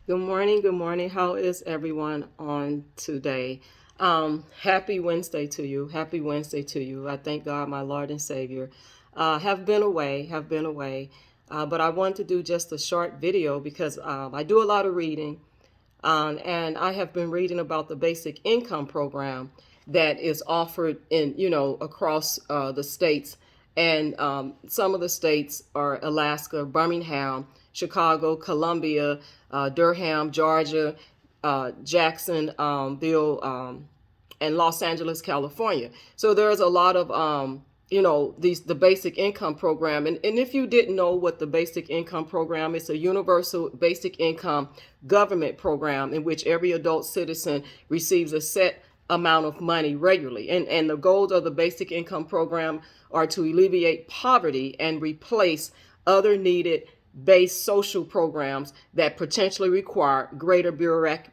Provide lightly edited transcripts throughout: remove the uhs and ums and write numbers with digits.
Good morning. Good morning. How is everyone on today? Happy Wednesday to you. Happy Wednesday to you. I thank God, my Lord and Savior. Have been away. But I wanted to do just a short video because I do a lot of reading. And I have been reading about the basic income program that is offered across the states. And some of the states are Alaska, Birmingham, Chicago, Columbia, Durham, Georgia, Jacksonville, and Los Angeles, California. So there's a lot of the basic income program. And if you didn't know what the basic income program is, a universal basic income government program in which every adult citizen receives a set amount of money regularly. And the goals of the basic income program are to alleviate poverty and replace other needed based social programs that potentially require greater bureaucratic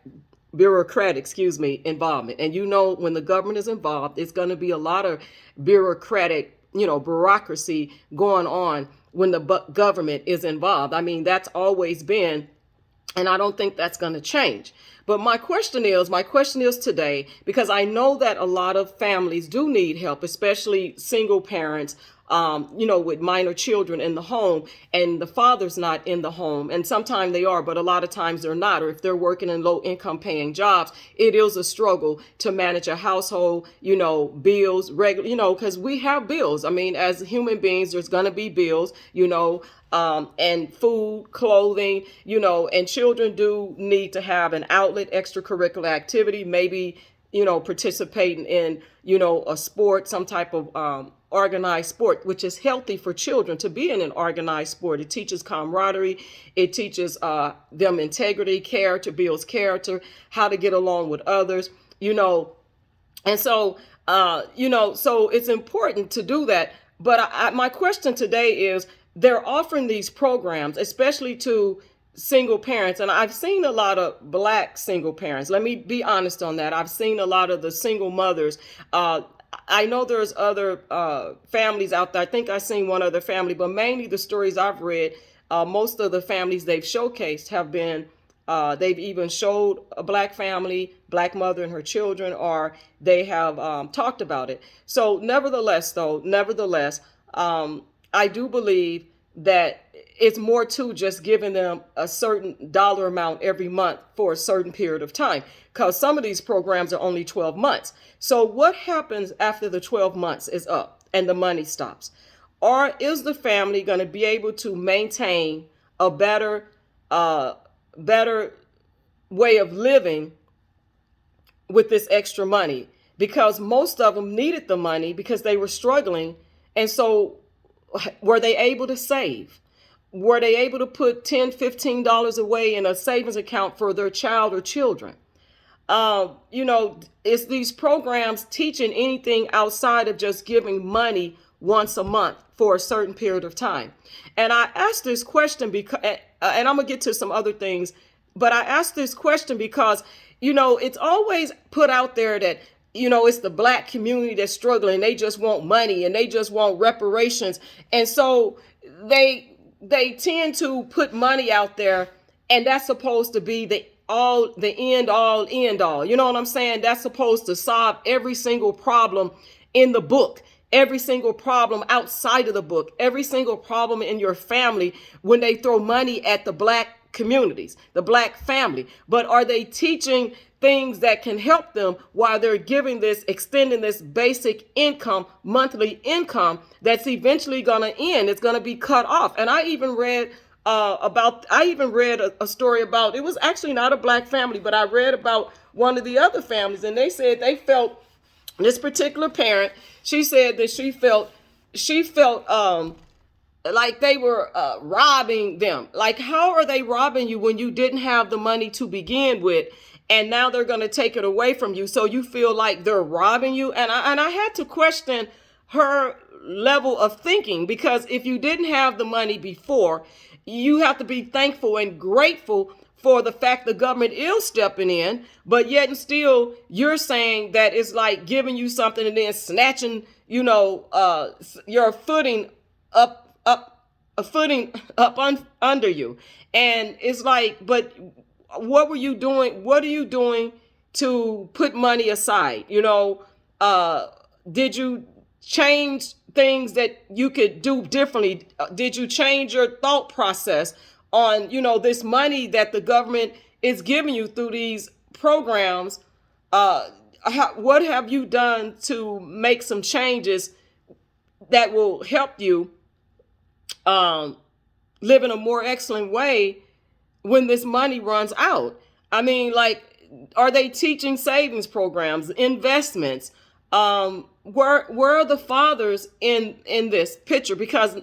involvement. And when the government is involved, it's going to be a lot of bureaucratic bureaucracy going on when the government is involved. I mean, that's always been, and I don't think that's going to change. But my question is today, because I know that a lot of families do need help, especially single parents, with minor children in the home, and the father's not in the home. And sometimes they are, but a lot of times they're not. Or if they're working in low income paying jobs, it is a struggle to manage a household, bills, regular, because we have bills. I mean, as human beings, there's going to be bills, and food, clothing, and children do need to have an outlet, extracurricular activity, maybe, participating in, a sport, some type of organized sport, which is healthy for children to be in an organized sport. It teaches camaraderie. It teaches them integrity, character, builds character, how to get along with others, and so, so it's important to do that. But my question today is, they're offering these programs, especially to single parents. And I've seen a lot of black single parents. Let me be honest on that. I've seen a lot of the single mothers. I know there's other families out there. I think I've seen one other family, but mainly the stories I've read, most of the families they've showcased have been, they've even showed a black family, black mother and her children, or they have talked about it. So nevertheless, I do believe that it's more to just giving them a certain dollar amount every month for a certain period of time, because some of these programs are only 12 months. So what happens after the 12 months is up and the money stops? Or is the family going to be able to maintain a uh, better way of living with this extra money? Because most of them needed the money because they were struggling. And so were they able to save? Were they able to put $10, $15 away in a savings account for their child or children? Is these programs teaching anything outside of just giving money once a month for a certain period of time? And I asked this question because, and I'm gonna get to some other things, but I asked this question because, it's always put out there that, it's the black community that's struggling. They just want money and they just want reparations. And so they tend to put money out there, and that's supposed to be the end all. You know what I'm saying? That's supposed to solve every single problem in the book, every single problem outside of the book, every single problem in your family when they throw money at the black communities, the black family. But are they teaching things that can help them while they're extending this basic income, monthly income that's eventually going to end? It's going to be cut off. And I even read a story about, it was actually not a black family, but I read about one of the other families, and they said they felt, this particular parent, she said that she felt like they were robbing them. Like, how are they robbing you when you didn't have the money to begin with, and now they're going to take it away from you? So you feel like they're robbing you. And I had to question her level of thinking, because if you didn't have the money before, you have to be thankful and grateful for the fact the government is stepping in, but yet and still you're saying that it's like giving you something and then snatching, your footing up, a footing up under you. And it's like, but what were you doing? What are you doing to put money aside? Did you change things that you could do differently? Did you change your thought process on, this money that the government is giving you through these programs? What have you done to make some changes that will help you live in a more excellent way when this money runs out? I mean, like, are they teaching savings programs, investments? Where are the fathers in this picture? Because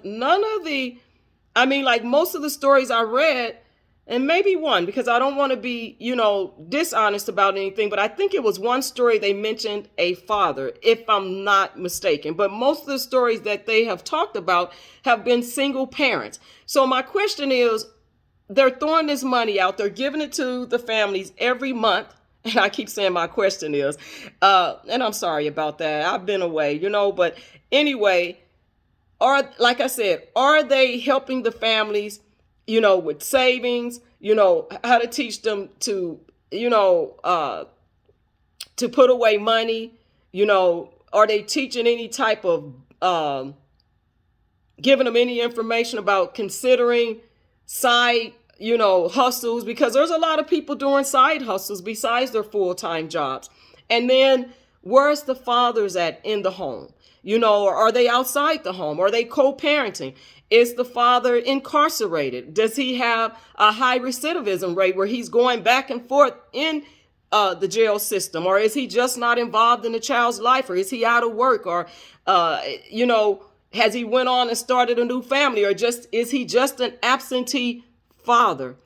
like most of the stories I read, and maybe one, because I don't want to be, dishonest about anything, but I think it was one story they mentioned a father, if I'm not mistaken. But most of the stories that they have talked about have been single parents. So my question is, they're throwing this money out, they're giving it to the families every month. And I keep saying my question is, and I'm sorry about that, I've been away, but anyway, like I said, are they helping the families, with savings, how to teach them to, to put away money, are they teaching any type of, giving them any information about considering side, hustles? Because there's a lot of people doing side hustles besides their full-time jobs. And then where's the fathers at in the home? Or are they outside the home? Are they co-parenting? Is the father incarcerated? Does he have a high recidivism rate where he's going back and forth in the jail system? Or is he just not involved in the child's life? Or is he out of work? Or, has he went on and started a new family? Or is he just an absentee father?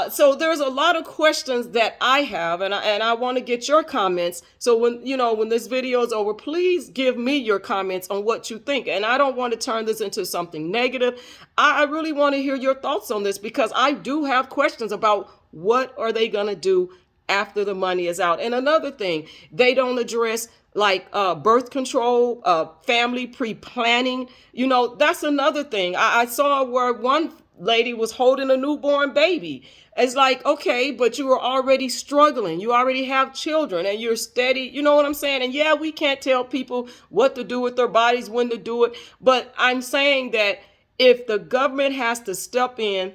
So there's a lot of questions that I have, and I want to get your comments. So when this video is over, please give me your comments on what you think. And I don't want to turn this into something negative. I really want to hear your thoughts on this, because I do have questions about what are they going to do after the money is out. And another thing, they don't address like birth control, family pre-planning. That's another thing. I saw where one lady was holding a newborn baby. It's like, okay, but you are already struggling. You already have children and you're steady. You know what I'm saying? And yeah, we can't tell people what to do with their bodies, when to do it. But I'm saying that if the government has to step in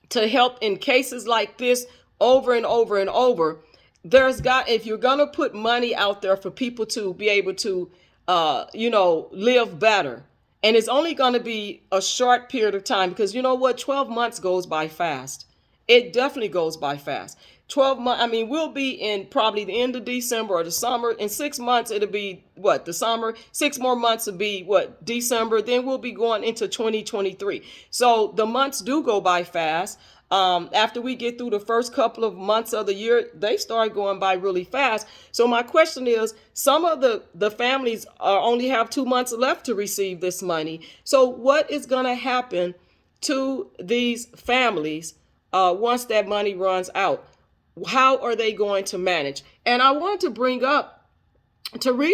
to help in cases like this over and over and over, if you're going to put money out there for people to be able to, live better, and it's only going to be a short period of time, because 12 months goes by fast. It definitely goes by fast. 12 months. I mean, we'll be in probably the end of December or the summer. In 6 months, it'll be the summer. 6 more months will be December. Then we'll be going into 2023. So the months do go by fast. After we get through the first couple of months of the year, they start going by really fast. So my question is, some of the families only have 2 months left to receive this money. So what is going to happen to these families once that money runs out? How are they going to manage? And I want to read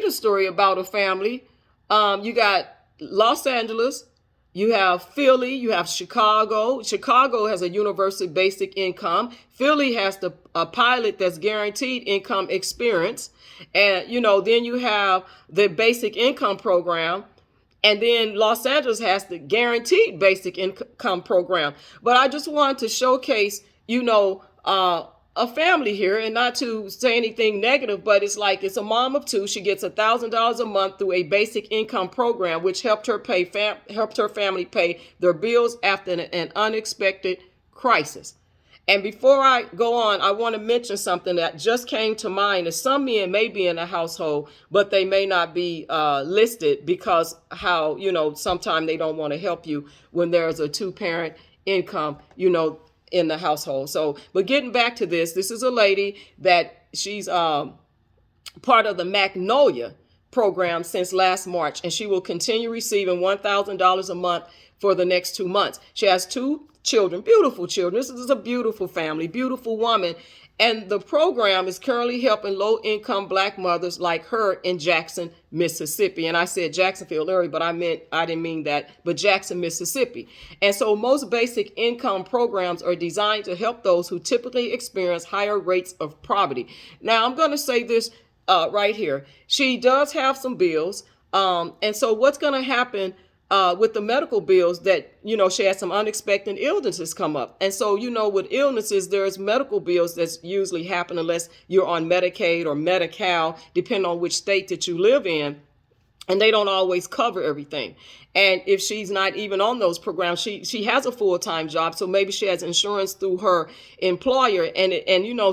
a story about a family. You got Los Angeles, you have Philly, you have Chicago. Chicago has a universal basic income. Philly has a pilot that's guaranteed income experience. And, then you have the basic income program. And then Los Angeles has the guaranteed basic income program. But I just wanted to showcase, a family here, and not to say anything negative, but it's a mom of two. She gets $1,000 a month through a basic income program, which helped her family pay their bills after an unexpected crisis. And before I go on, I want to mention something that just came to mind. Is some men may be in a household, but they may not be listed because how, sometimes they don't want to help you when there's a 2-parent income, in the household. So, but getting back to this is a lady that she's part of the Magnolia program since last March, and she will continue receiving $1,000 a month for the next 2 months. She has two children, beautiful children. This is a beautiful family, beautiful woman. And the program is currently helping low-income Black mothers like her in Jackson, Mississippi. And I said Jacksonville area, but I didn't mean that, but Jackson, Mississippi. And so most basic income programs are designed to help those who typically experience higher rates of poverty. Now, I'm going to say this right here. She does have some bills. And so what's going to happen with the medical bills that, she had some unexpected illnesses come up. And so, with illnesses, there's medical bills that's usually happen unless you're on Medicaid or Medi-Cal, depending on which state that you live in. And they don't always cover everything. And if she's not even on those programs, she has a full-time job. So maybe she has insurance through her employer. And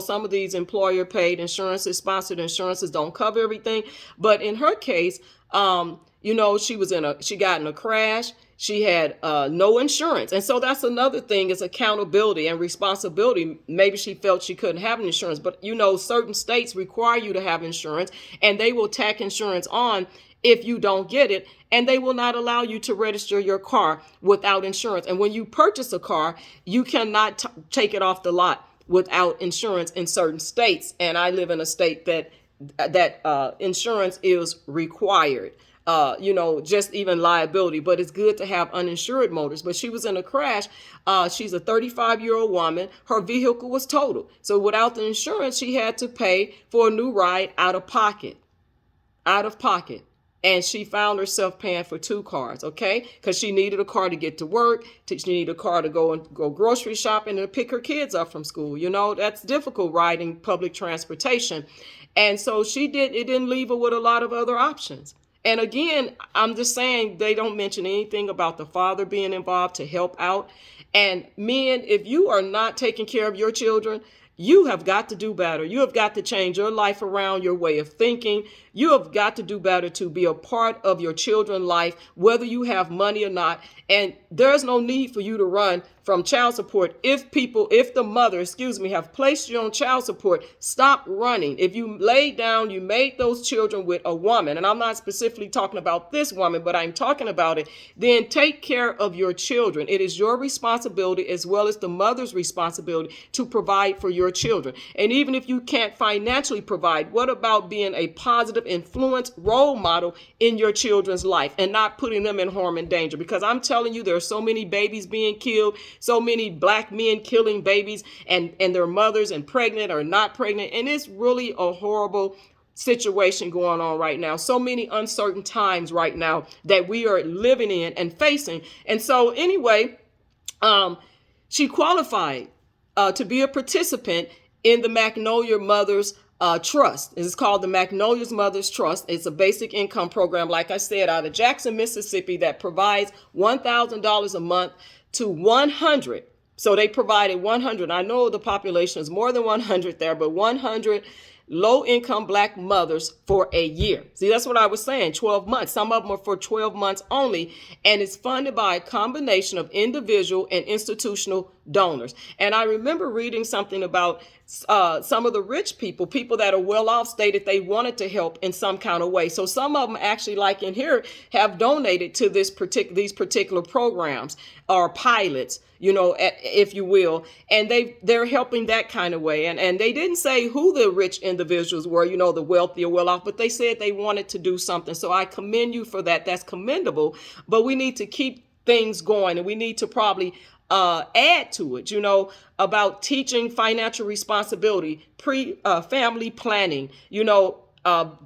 some of these employer paid insurances, sponsored insurances don't cover everything. But in her case, she got in a crash. She had no insurance. And so that's another thing is accountability and responsibility. Maybe she felt she couldn't have an insurance, but certain states require you to have insurance, and they will tack insurance on if you don't get it, and they will not allow you to register your car without insurance. And when you purchase a car, you cannot take it off the lot without insurance in certain states. And I live in a state that insurance is required. Just even liability, but it's good to have uninsured motors. But she was in a crash. She's a 35-year-old woman. Her vehicle was totaled. So without the insurance, she had to pay for a new ride out of pocket. And she found herself paying for 2 cars, okay? Because she needed a car to get to work. She needed a car to go grocery shopping and to pick her kids up from school. That's difficult riding public transportation. And so it didn't leave her with a lot of other options. And again, I'm just saying they don't mention anything about the father being involved to help out. And men, if you are not taking care of your children, you have got to do better. You have got to change your life around, your way of thinking. You have got to do better to be a part of your children's life, whether you have money or not. And there's no need for you to run from child support. If the mother, have placed you on child support, stop running. If you laid down, you made those children with a woman, and I'm not specifically talking about this woman, but I'm talking about it, then take care of your children. It is your responsibility as well as the mother's responsibility to provide for your children. And even if you can't financially provide, what about being a positive influence role model in your children's life and not putting them in harm and danger? Because I'm telling you, there are so many babies being killed, so many Black men killing babies and their mothers and pregnant or not pregnant. And it's really a horrible situation going on right now. So many uncertain times right now that we are living in and facing. And so anyway, she qualified to be a participant in the Magnolia Mothers Trust. It's called the Magnolia Mothers Trust. It's a basic income program, like I said, out of Jackson, Mississippi, that provides $1,000 a month to 100. So they provided 100. I know the population is more than 100 there, but 100 low-income Black mothers for a year. See, that's what I was saying, 12 months. Some of them are for 12 months only, and it's funded by a combination of individual and institutional donors. And I remember reading something about some of the rich people that are well off, stated they wanted to help in some kind of way. So some of them actually, like in here, have donated to these particular programs or pilots, if you will, and they're helping that kind of way. And they didn't say who the rich individuals were, the wealthy or well off, but they said they wanted to do something. So I commend you for that. That's commendable. But we need to keep things going, and we need to probably add to it, about teaching financial responsibility, family planning,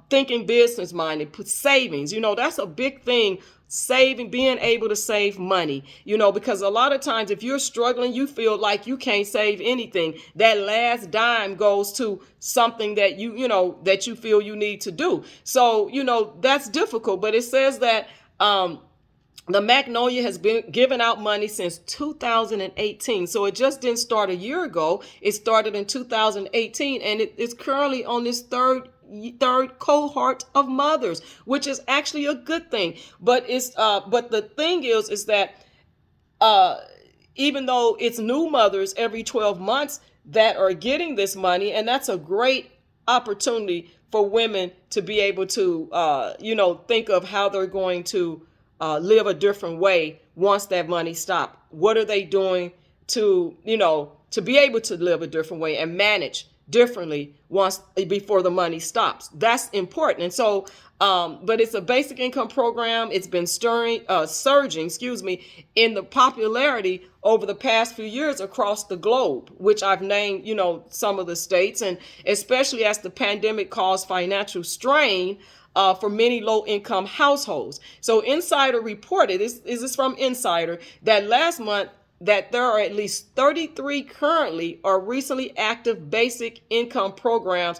thinking business minded, savings, that's a big thing. Saving, being able to save money, because a lot of times if you're struggling, you feel like you can't save anything. That last dime goes to something that that you feel you need to do. So, that's difficult, but it says that, the Magnolia has been giving out money since 2018. So it just didn't start a year ago. It started in 2018, and it's currently on this third cohort of mothers, which is actually a good thing. But the thing is that even though it's new mothers every 12 months that are getting this money, and that's a great opportunity for women to be able to think of how they're going to live a different way once that money stops. What are they doing to, to be able to live a different way and manage differently once before the money stops. That's important. And so, but it's a basic income program. It's been surging, in the popularity over the past few years across the globe, which I've named, some of the states, and especially as the pandemic caused financial strain for many low-income households. So Insider reported, this is from Insider, that last month that there are at least 33 currently or recently active basic income programs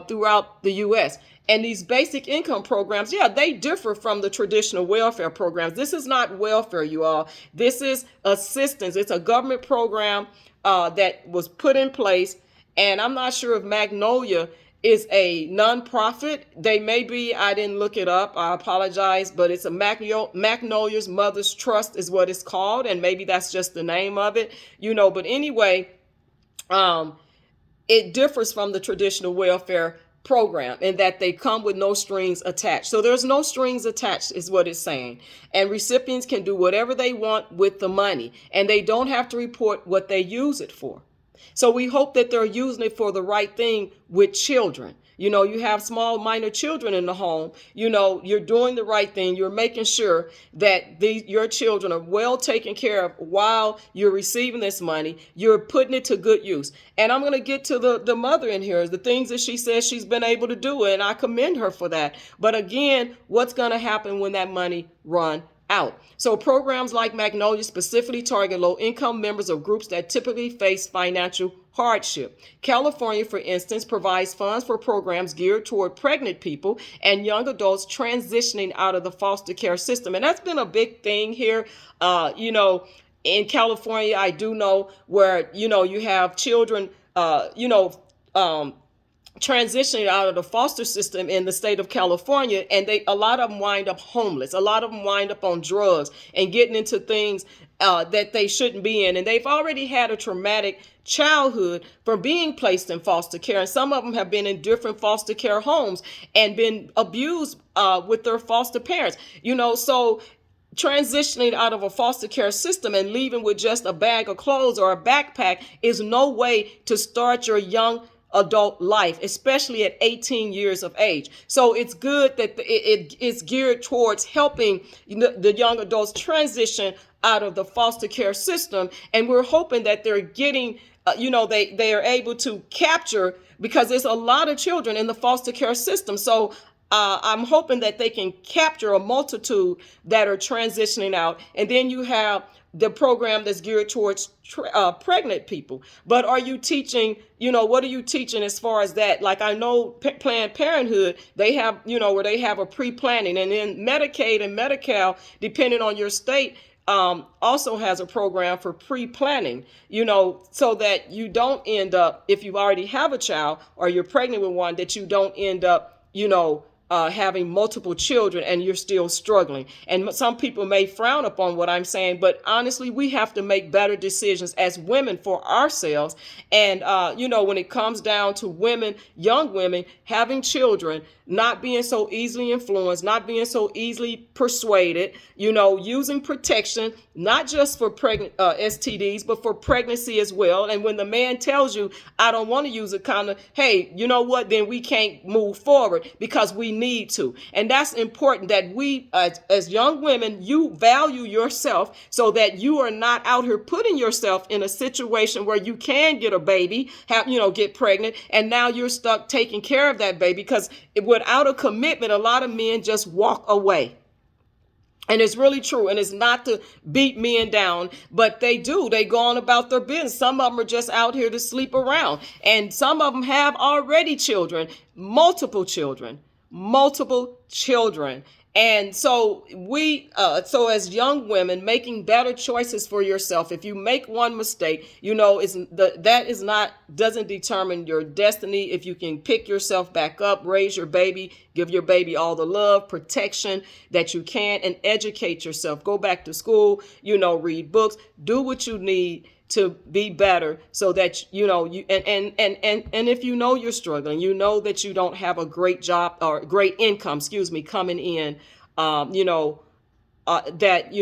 throughout the U.S. And these basic income programs, they differ from the traditional welfare programs. This is not welfare, you all. This is assistance. It's a government program that was put in place. And I'm not sure if Magnolia is a nonprofit. They may be. I didn't look it up. I apologize, but it's a Magnolia's Mothers Trust is what it's called, and maybe that's just the name of it, But anyway, it differs from the traditional welfare program in that they come with no strings attached. So there's no strings attached is what it's saying. And recipients can do whatever they want with the money, and they don't have to report what they use it for. So we hope that they're using it for the right thing with children. You have small, minor children in the home. You're doing the right thing. You're making sure that your children are well taken care of while you're receiving this money. You're putting it to good use. And I'm going to get to the mother in here, the things that she says she's been able to do, and I commend her for that. But again, what's going to happen when that money runs out? So programs like Magnolia specifically target low-income members of groups that typically face financial hardship. California, for instance, provides funds for programs geared toward pregnant people and young adults transitioning out of the foster care system. And that's been a big thing here. In California, I do know where, you have children, transitioning out of the foster system in the state of California, and a lot of them wind up homeless. A lot of them wind up on drugs and getting into things that they shouldn't be in. And they've already had a traumatic childhood from being placed in foster care. And some of them have been in different foster care homes and been abused with their foster parents. So transitioning out of a foster care system and leaving with just a bag of clothes or a backpack is no way to start your young adult life, especially at 18 years of age. So it's good that it's geared towards helping the young adults transition out of the foster care system. And we're hoping that they're getting, they are able to capture, because there's a lot of children in the foster care system. So I'm hoping that they can capture a multitude that are transitioning out. And then you have the program that's geared towards pregnant people. But are you teaching, what are you teaching as far as that? Like I know Planned Parenthood, they have, where they have a pre-planning, and then Medicaid and Medi-Cal, depending on your state, also has a program for pre-planning, so that you don't end up, if you already have a child or you're pregnant with one, that you don't end up, having multiple children and you're still struggling. And some people may frown upon what I'm saying, but honestly, we have to make better decisions as women for ourselves. And, when it comes down to women, young women having children, not being so easily influenced, not being so easily persuaded, using protection, not just for pregnant STDs, but for pregnancy as well. And when the man tells you, I don't want to use a condom, hey, you know what, then we can't move forward because we need to. And that's important that we, as young women, you value yourself so that you are not out here putting yourself in a situation where you can get a baby, get pregnant, and now you're stuck taking care of that baby, because without a commitment, a lot of men just walk away. And it's really true. And it's not to beat men down, but they do. They go on about their business. Some of them are just out here to sleep around. And some of them have already children, multiple children. And so so as young women, making better choices for yourself. If you make one mistake, doesn't determine your destiny. If you can pick yourself back up, raise your baby, give your baby all the love, protection that you can, and educate yourself. Go back to school, read books, do what you need to be better, so that and if you're struggling, that you don't have a great job or great income, coming in, that,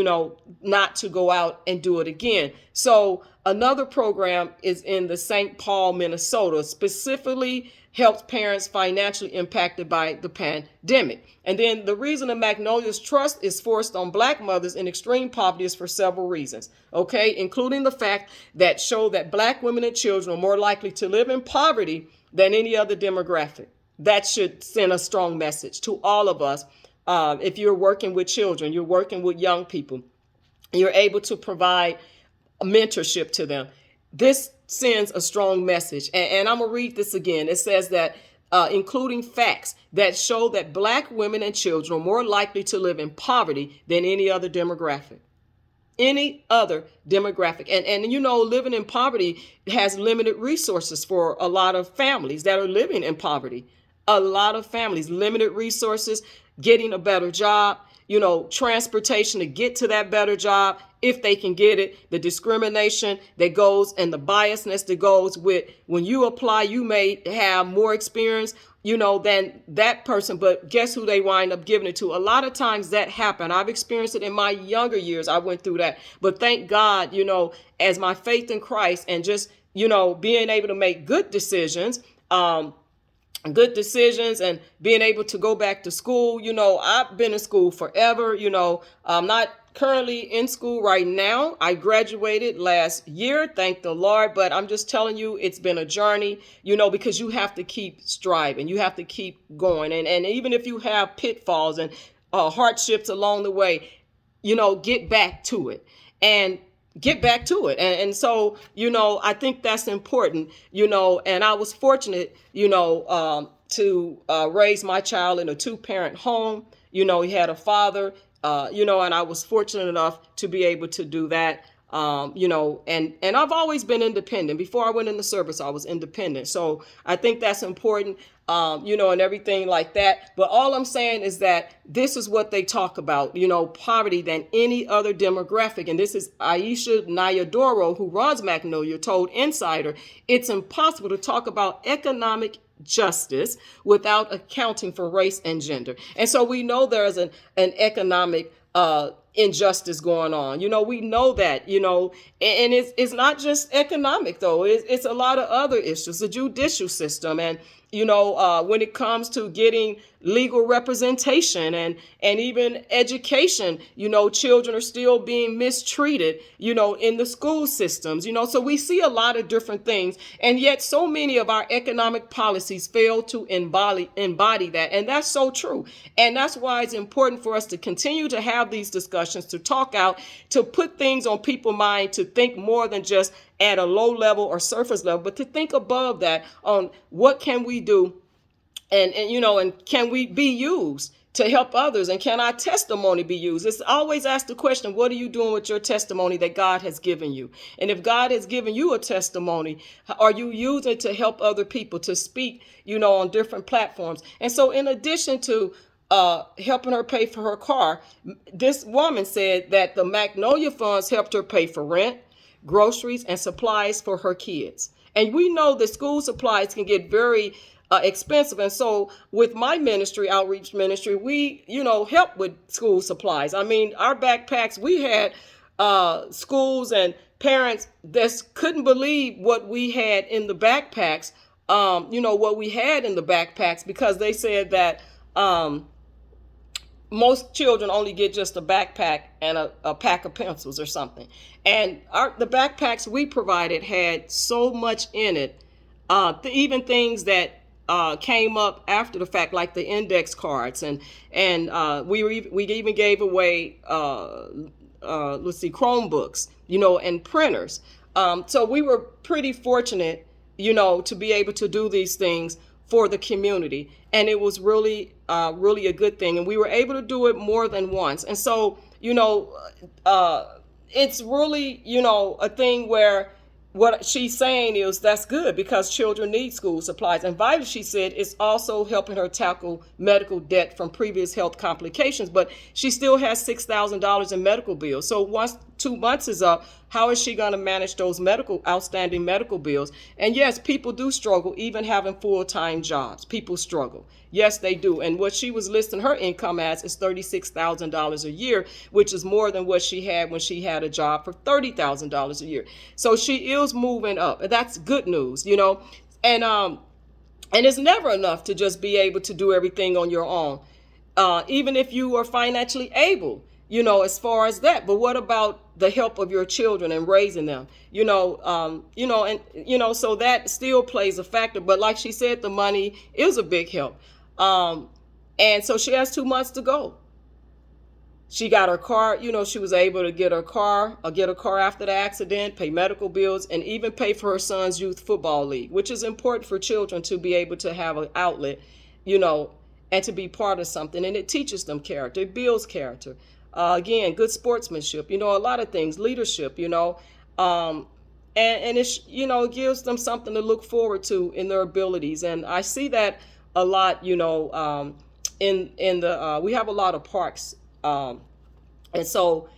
not to go out and do it again. So another program is in the St. Paul, Minnesota, specifically helps parents financially impacted by the pandemic. And then the reason the Magnolia's Trust is forced on Black mothers in extreme poverty is for several reasons, okay, including the fact that show that Black women and children are more likely to live in poverty than any other demographic. That should send a strong message to all of us. If you're working with children, you're working with young people, you're able to provide a mentorship to them. This sends a strong message. And I'm going to read this again. It says that including facts that show that Black women and children are more likely to live in poverty than any other demographic. Any other demographic. And living in poverty has limited resources for a lot of families that are living in poverty. A lot of families, limited resources, getting a better job, transportation to get to that better job, if they can get it, the discrimination that goes and the biasness that goes with when you apply, you may have more experience, than that person, but guess who they wind up giving it to? A lot of times that happened. I've experienced it in my younger years. I went through that, but thank God, as my faith in Christ and just, being able to make good decisions, and being able to go back to school. I've been in school forever. I'm not currently in school right now. I graduated last year, thank the Lord, but I'm just telling you, it's been a journey, because you have to keep striving. You have to keep going. And even if you have pitfalls and hardships along the way, get back to it. And so, I think that's important, and I was fortunate, to raise my child in a 2-parent home. He had a father, and I was fortunate enough to be able to do that. And I've always been independent. Before I went in the service, I was independent. So I think that's important, and everything like that. But all I'm saying is that this is what they talk about, poverty than any other demographic. And this is Aisha Nyadoro, who runs Magnolia, told Insider, it's impossible to talk about economic justice without accounting for race and gender. And so we know there's an economic injustice going on. We know that, and it's not just economic, though. It's a lot of other issues, the judicial system, and when it comes to getting legal representation and even education, children are still being mistreated, in the school systems, so we see a lot of different things. And yet so many of our economic policies fail to embody that. And that's so true. And that's why it's important for us to continue to have these discussions, to talk out, to put things on people's mind, to think more than just at a low level or surface level, but to think above that on what can we do and can we be used to help others, and can our testimony be used? It's always ask the question, what are you doing with your testimony that God has given you? And if God has given you a testimony, are you using it to help other people, to speak, on different platforms? And so in addition to helping her pay for her car, this woman said that the Magnolia funds helped her pay for rent, groceries, and supplies for her kids. And we know that school supplies can get very expensive. And so with my ministry, outreach ministry, we, help with school supplies. I mean, our backpacks, we had schools and parents that couldn't believe what we had in the backpacks, because they said that most children only get just a backpack and a pack of pencils or something. And the backpacks we provided had so much in it, even things that came up after the fact, like the index cards, and we even gave away Chromebooks, and printers. So we were pretty fortunate, to be able to do these things for the community, and it was really a good thing, and we were able to do it more than once. And so it's really a thing where what she's saying is that's good because children need school supplies. And Violet, she said, is also helping her tackle medical debt from previous health complications, but she still has $6,000 in medical bills. So once 2 months is up, How is she going to manage those outstanding medical bills? And yes, people do struggle, even having full-time jobs. People struggle. Yes, they do. And what she was listing her income as is $36,000 a year, which is more than what she had when she had a job for $30,000 a year. So she is moving up. And that's good news, and it's never enough to just be able to do everything on your own, even if you are financially able, as far as that. But what about the help of your children and raising them? So that still plays a factor. But like she said, the money is a big help. And so she has 2 months to go. She got her car, she was able to get a car after the accident, pay medical bills, and even pay for her son's youth football league, which is important for children to be able to have an outlet, and to be part of something. And it teaches them character. It builds character. Again, good sportsmanship, a lot of things, leadership, and it's, it gives them something to look forward to in their abilities. And I see that a lot, in the, we have a lot of parks. And so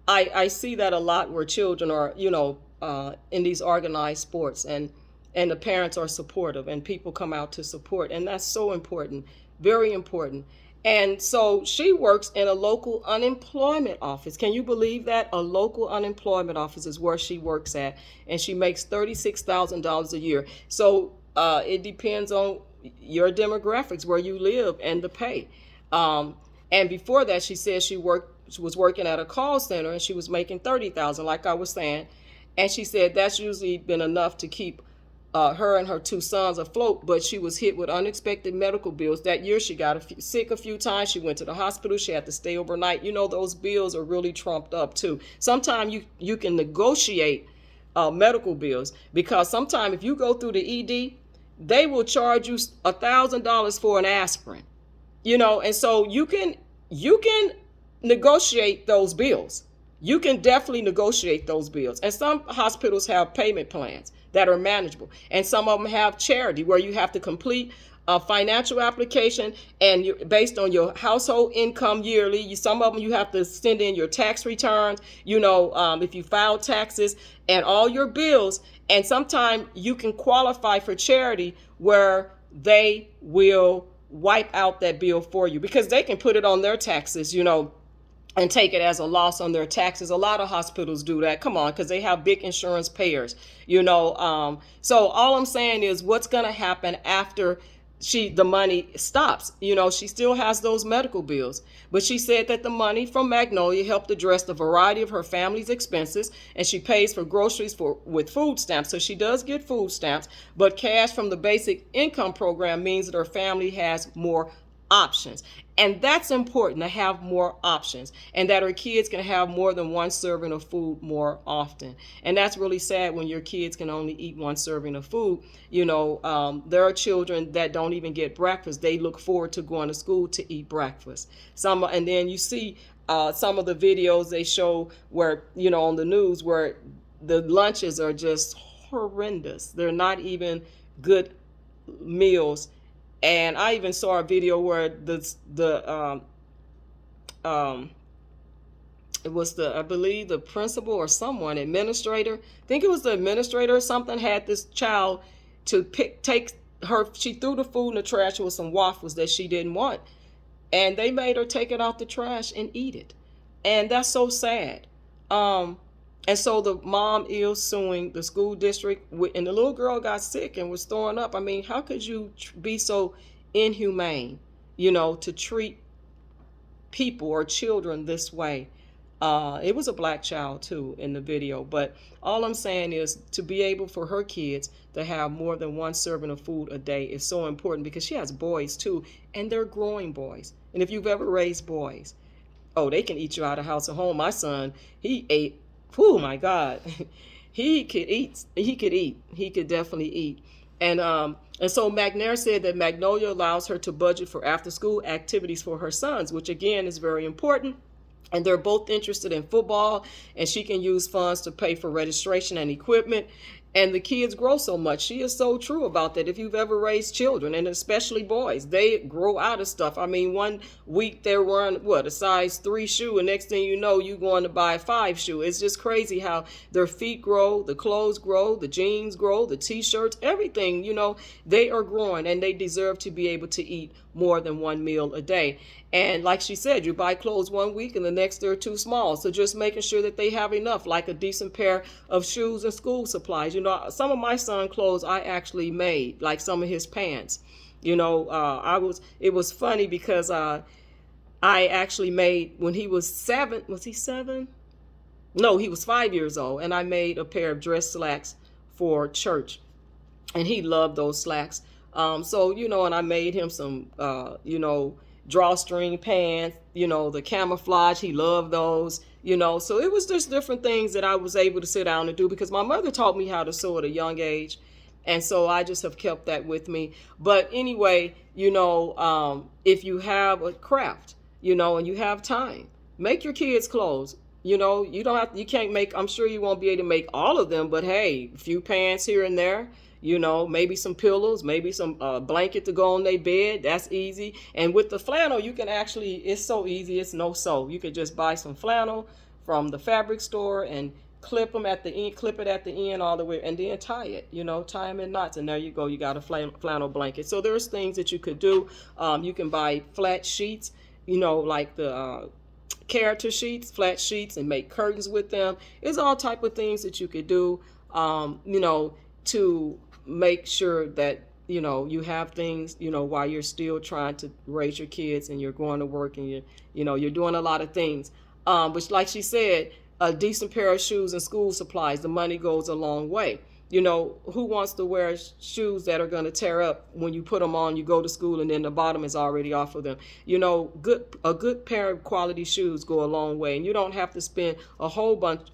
I see that a lot where children are, in these organized sports, and the parents are supportive and people come out to support. And that's so important, very important. And so she works in a local unemployment office. Can you believe that? A local unemployment office is where she works at, and she makes $36,000 a year. So it depends on your demographics, where you live, and the pay. And before that, she said she was working at a call center, and she was making $30,000, like I was saying. And she said that's usually been enough to keep her and her 2 sons afloat. But she was hit with unexpected medical bills. That year, she got sick a few times. She went to the hospital. She had to stay overnight. Those bills are really trumped up too. Sometimes you can negotiate medical bills, because sometimes if you go through the ED, they will charge you $1,000 for an aspirin. And so you can negotiate those bills. You can definitely negotiate those bills. And some hospitals have payment plans that are manageable. And some of them have charity, where you have to complete a financial application, and based on your household income yearly. Some of them you have to send in your tax returns, if you file taxes, and all your bills. And sometimes you can qualify for charity, where they will wipe out that bill for you, because they can put it on their taxes, and take it as a loss on their taxes. A lot of hospitals do that. Come on, because they have big insurance payers, So all I'm saying is, what's going to happen after the money stops? She still has those medical bills, but she said that the money from Magnolia helped address the variety of her family's expenses, and she pays for groceries with food stamps. So she does get food stamps, but cash from the basic income program means that her family has more options. And that's important, to have more options, and that our kids can have more than one serving of food more often. And that's really sad when your kids can only eat one serving of food. There are children that don't even get breakfast. They look forward to going to school to eat breakfast. And then you see some of the videos they show where, on the news, where the lunches are just horrendous. They're not even good meals. And I even saw a video where it was I believe the principal or administrator, I think it was the administrator or something, had this child to she threw the food in the trash with some waffles that she didn't want. And they made her take it out the trash and eat it. And that's so sad. And so the mom is suing the school district, and the little girl got sick and was throwing up. I mean, how could you be so inhumane, to treat people or children this way? It was a black child too in the video. But all I'm saying is, to be able for her kids to have more than one serving of food a day is so important, because she has boys too, and they're growing boys. And if you've ever raised boys, they can eat you out of house and home. My son, he ate. Oh my God, he could eat. He could definitely eat. And so McNair said that Magnolia allows her to budget for after-school activities for her sons, which again is very important. And they're both interested in football, and she can use funds to pay for registration and equipment. and the kids grow so much. She is so true about that. If you've ever raised children, and especially boys, they grow out of stuff. I mean, one week they're wearing a size 3 shoe, and next thing you know, you going to buy a 5 shoe. It's just crazy how their feet grow, the clothes grow, the jeans grow, the t-shirts, everything, they are growing, and they deserve to be able to eat more than one meal a day. And like she said, you buy clothes one week and the next they're too small. So just making sure that they have enough, like a decent pair of shoes and school supplies. Some of my son's clothes I actually made, like some of his pants. It was funny because I actually made, when he was 7, was he 7? No, he was 5 years old, and I made a pair of dress slacks for church, and he loved those slacks. And I made him some, drawstring pants, the camouflage. He loved those, so it was just different things that I was able to sit down and do because my mother taught me how to sew at a young age. And so I just have kept that with me. But anyway, if you have a craft, and you have time, make your kids clothes. You can't make, I'm sure you won't be able to make all of them, but hey, a few pants here and there, maybe some pillows, maybe some blanket to go on their bed. That's easy. And with the flannel, you can actually, it's so easy. It's no sew. You could just buy some flannel from the fabric store and clip them at the end, clip it at the end all the way, and then tie it, tie them in knots. And there you go. You got a flannel blanket. So there's things that you could do. You can buy flat sheets, like the character sheets, flat sheets, and make curtains with them. It's all type of things that you could do, to make sure that you have things while you're still trying to raise your kids and you're going to work and you're doing a lot of things, but like she said, a decent pair of shoes and school supplies, the money goes a long way. Who wants to wear shoes that are going to tear up when you put them on, you go to school, and then the bottom is already off of them? A good pair of quality shoes go a long way, and you don't have to spend a whole bunch.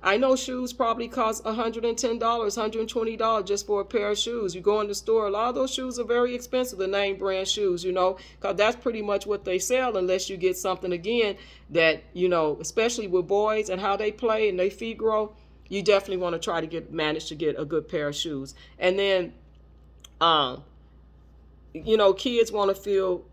I know shoes probably cost $110, $120 just for a pair of shoes. You go in the store, a lot of those shoes are very expensive, the name brand shoes, because that's pretty much what they sell, unless you get something, again, that, especially with boys and how they play and their feet grow. You definitely want to try to manage to get a good pair of shoes. And then, kids want to feel,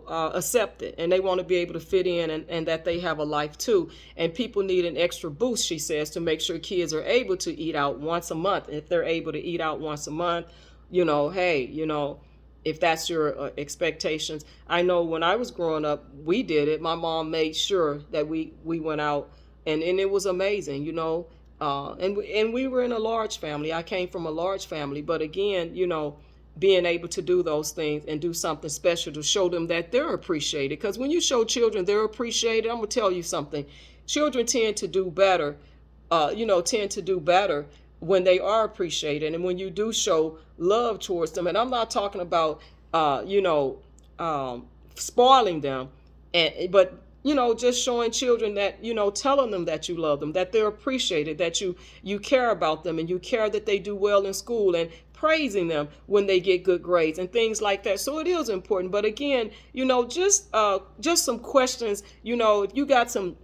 accepted, and they want to be able to fit in, and that they have a life too. And people need an extra boost, she says, to make sure kids are able to eat out once a month. If they're able to eat out once a month, if that's your expectations. I know when I was growing up, we did it. My mom made sure that we went out. And it was amazing, and we were in a large family. I came from a large family, but again, being able to do those things and do something special to show them that they're appreciated. Because when you show children they're appreciated, I'm gonna tell you something. Children tend to do better, when they are appreciated, and when you do show love towards them. And I'm not talking about, spoiling them, but just showing children that, telling them that you love them, that they're appreciated, that you care about them, and you care that they do well in school, and praising them when they get good grades and things like that. So it is important. But again, just some questions, if you got some,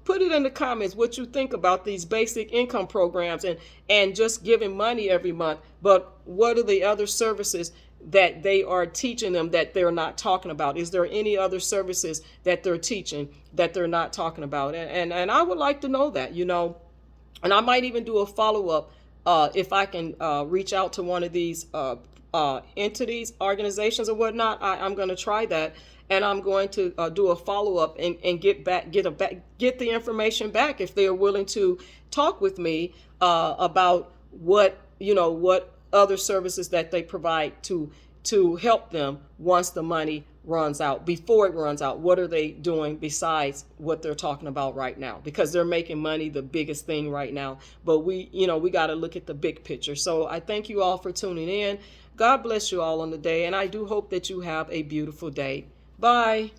put it in the comments what you think about these basic income programs and just giving money every month. But what are the other services that they are teaching them that they're not talking about? Is there any other services that they're teaching that they're not talking about? And I would like to know that, and I might even do a follow-up if I can reach out to one of these entities, organizations, or whatnot. I'm going to try that, and I'm going to do a follow-up and get the information back if they are willing to talk with me about what other services that they provide to help them once the money runs out. Before it runs out, what are they doing besides what they're talking about right now? Because they're making money the biggest thing right now. But we got to look at the big picture. So I thank you all for tuning in. God bless you all on the day, and I do hope that you have a beautiful day. Bye.